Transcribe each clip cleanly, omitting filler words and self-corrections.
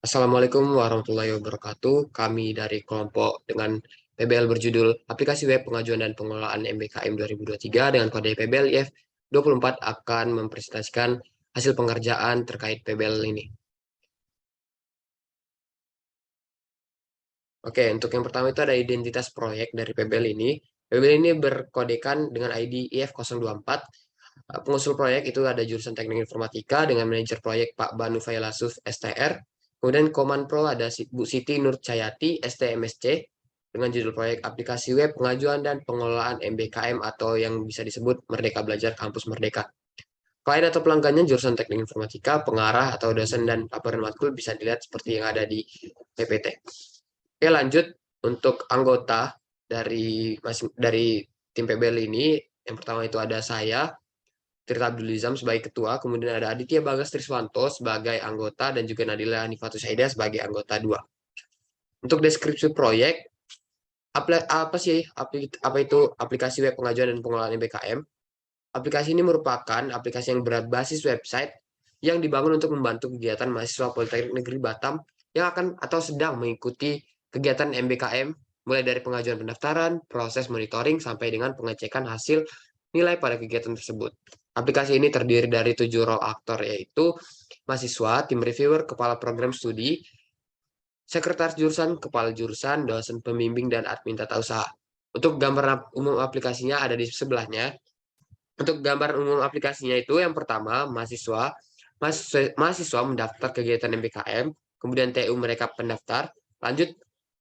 Assalamualaikum warahmatullahi wabarakatuh. Kami dari kelompok dengan PBL berjudul Aplikasi Web Pengajuan dan Pengelolaan MBKM 2023 dengan kode PBL IF 24 akan mempresentasikan hasil pengerjaan terkait PBL ini. Oke, untuk yang pertama itu ada identitas proyek dari PBL ini. PBL ini berkodekan dengan ID IF024. Pengusul proyek itu ada jurusan Teknik Informatika dengan manajer proyek Pak Banu Failasuf STR. Kemudian Koman Pro ada Bu Siti Nur Cayati STMSC dengan judul proyek aplikasi web pengajuan dan pengelolaan MBKM atau yang bisa disebut Merdeka Belajar Kampus Merdeka. Klien atau pelanggannya jurusan Teknik Informatika, pengarah atau dosen dan laporan matkul bisa dilihat seperti yang ada di PPT. Oke, lanjut untuk anggota dari tim PBL ini. Yang pertama itu ada saya, Tirta Abdulizam sebagai ketua, kemudian ada Aditya Bagas Triswanto sebagai anggota, dan juga Nadila Hanifatus Saida sebagai anggota 2. Untuk deskripsi proyek, apa itu aplikasi web pengajuan dan pengelolaan BKM? Aplikasi ini merupakan aplikasi yang berbasis website yang dibangun untuk membantu kegiatan mahasiswa Politeknik Negeri Batam yang akan atau sedang mengikuti kegiatan MBKM, mulai dari pengajuan pendaftaran, proses monitoring, sampai dengan pengecekan hasil nilai pada kegiatan tersebut. Aplikasi ini terdiri dari 7 role aktor, yaitu mahasiswa, tim reviewer, kepala program studi, sekretaris jurusan, kepala jurusan, dosen pembimbing, dan admin tata usaha. Untuk gambar umum aplikasinya ada di sebelahnya. Untuk gambar umum aplikasinya itu yang pertama, mahasiswa mendaftar kegiatan MBKM, kemudian TU mereka pendaftar, lanjut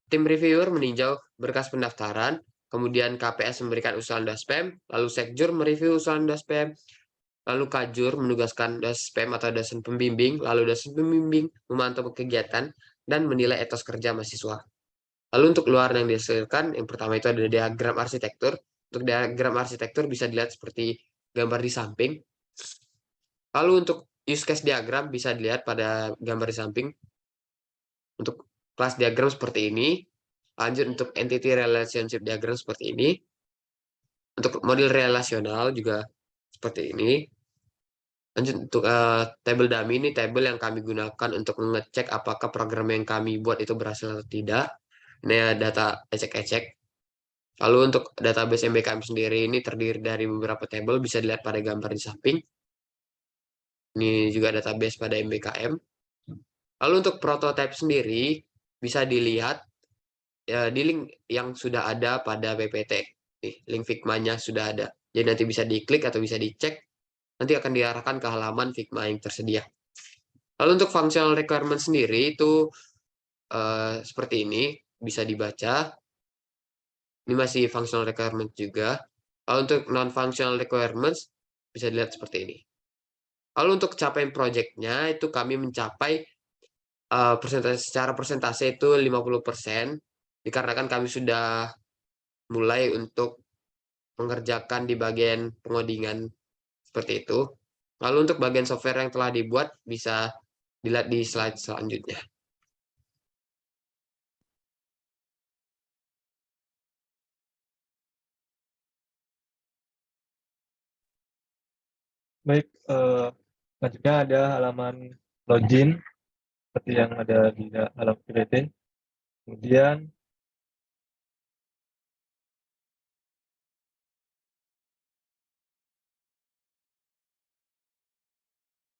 tim reviewer meninjau berkas pendaftaran, kemudian KPS memberikan usulan DASPEM, lalu Sekjur mereview usulan DASPEM, lalu Kajur menugaskan DASPEM atau dosen pembimbing, lalu dosen pembimbing memantau kegiatan dan menilai etos kerja mahasiswa. Lalu untuk luar yang dihasilkan, yang pertama itu ada diagram arsitektur. Untuk diagram arsitektur bisa dilihat seperti gambar di samping. Lalu untuk use case diagram bisa dilihat pada gambar di samping. Untuk kelas diagram seperti ini. Lanjut untuk entity relationship diagram seperti ini. Untuk model relasional juga seperti ini. Lanjut untuk table dummy, ini table yang kami gunakan untuk mengecek apakah program yang kami buat itu berhasil atau tidak. Ini data ecek-ecek. Lalu untuk database MBKM sendiri ini terdiri dari beberapa table, bisa dilihat pada gambar di samping. Ini juga database pada MBKM. Lalu untuk prototype sendiri bisa dilihat di link yang sudah ada pada PPT. Nih, link Figma-nya sudah ada. Jadi nanti bisa diklik atau bisa dicek. Nanti akan diarahkan ke halaman Figma yang tersedia. Lalu untuk functional requirement sendiri itu seperti ini. Bisa dibaca. Ini masih functional requirement juga. Lalu untuk non-functional requirements bisa dilihat seperti ini. Lalu untuk capaian projectnya itu kami mencapai secara persentase itu 50%, dikarenakan kami sudah mulai untuk mengerjakan di bagian pengodingan seperti itu. Lalu untuk bagian software yang telah dibuat bisa dilihat di slide selanjutnya. Baik, selanjutnya ada halaman login seperti yang ada di dalam PPT.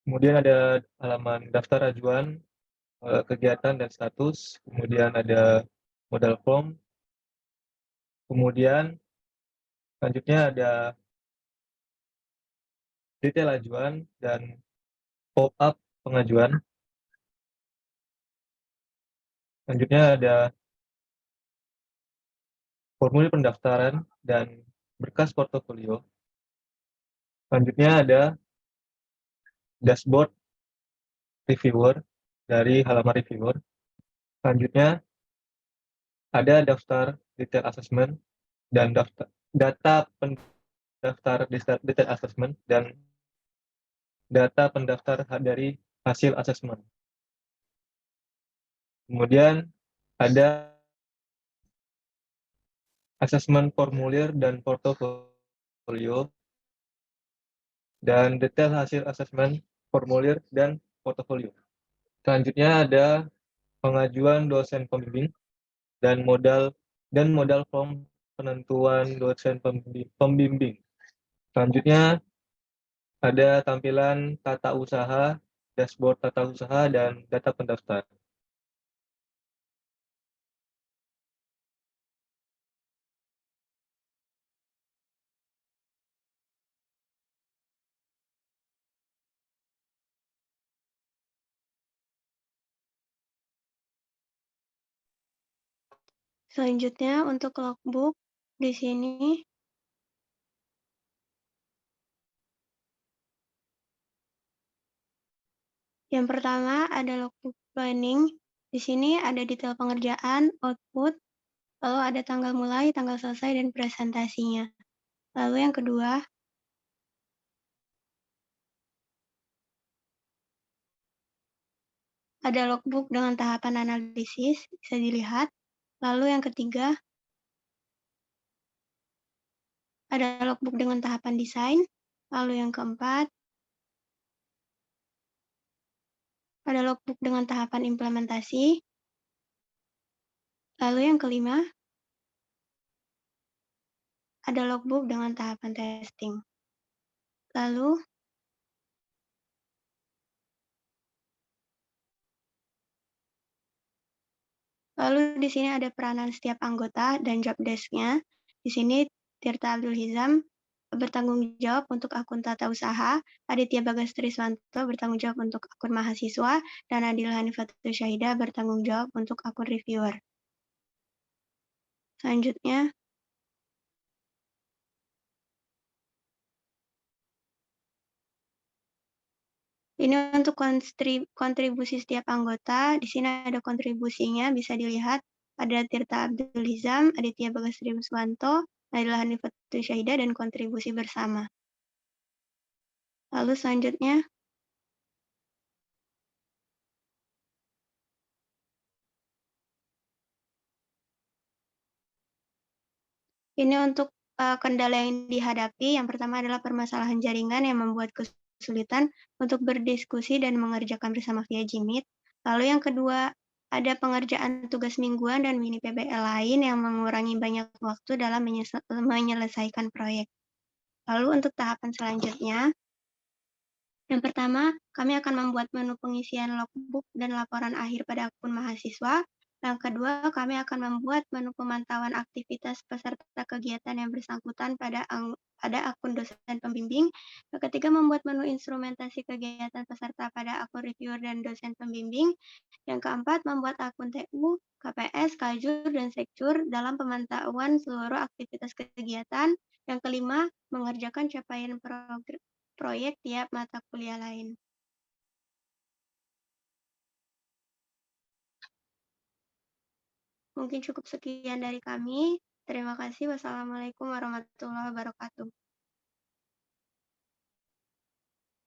Kemudian ada halaman daftar ajuan kegiatan dan status. Kemudian ada modal form. Kemudian selanjutnya ada detail ajuan dan pop-up pengajuan. Selanjutnya ada formulir pendaftaran dan berkas portofolio. Selanjutnya ada dashboard reviewer dari halaman reviewer. Selanjutnya ada daftar detail assessment dan data pendaftar detail assessment dan data pendaftar dari hasil assessment. Kemudian ada assessment formulir dan portofolio dan detail hasil assessment formulir dan portofolio. Selanjutnya ada pengajuan dosen pembimbing, dan modal form penentuan dosen pembimbing. Selanjutnya ada tampilan tata usaha, dashboard tata usaha, dan data pendaftar. Selanjutnya untuk logbook di sini yang pertama ada logbook planning. Di sini ada detail pengerjaan, output, lalu ada tanggal mulai, tanggal selesai, dan presentasinya. Lalu yang kedua, ada logbook dengan tahapan analisis, bisa dilihat. Lalu yang ketiga, ada logbook dengan tahapan desain. Lalu yang keempat, ada logbook dengan tahapan implementasi. Lalu yang kelima, ada logbook dengan tahapan testing. Lalu di sini ada peranan setiap anggota dan job desk-nya. Di sini Tirta Abdul Hizam bertanggung jawab untuk akun tata usaha, Aditya Bagas Triswanto bertanggung jawab untuk akun mahasiswa, dan Adil Hanifatul Syahida bertanggung jawab untuk akun reviewer. Selanjutnya, ini untuk kontribusi setiap anggota. Di sini ada kontribusinya, bisa dilihat. Ada Tirta Abdul Hizam, Aditya Bagas Triswanto, Adil Hanifatul Syahida, dan kontribusi bersama. Lalu selanjutnya, ini untuk kendala yang dihadapi. Yang pertama adalah permasalahan jaringan yang membuat kesulitan untuk berdiskusi dan mengerjakan bersama via Jimit. Lalu yang kedua, ada pengerjaan tugas mingguan dan mini PBL lain yang mengurangi banyak waktu dalam menyelesaikan proyek. Lalu untuk tahapan selanjutnya, yang pertama, kami akan membuat menu pengisian logbook dan laporan akhir pada akun mahasiswa. Yang kedua, kami akan membuat menu pemantauan aktivitas peserta kegiatan yang bersangkutan pada akun dosen pembimbing. Yang ketiga, membuat menu instrumentasi kegiatan peserta pada akun reviewer dan dosen pembimbing. Yang keempat, membuat akun TU, KPS, Kajur, dan Sekjur dalam pemantauan seluruh aktivitas kegiatan. Yang kelima, mengerjakan capaian proyek tiap mata kuliah lain. Mungkin cukup sekian dari kami. Terima kasih. Wassalamualaikum warahmatullahi wabarakatuh.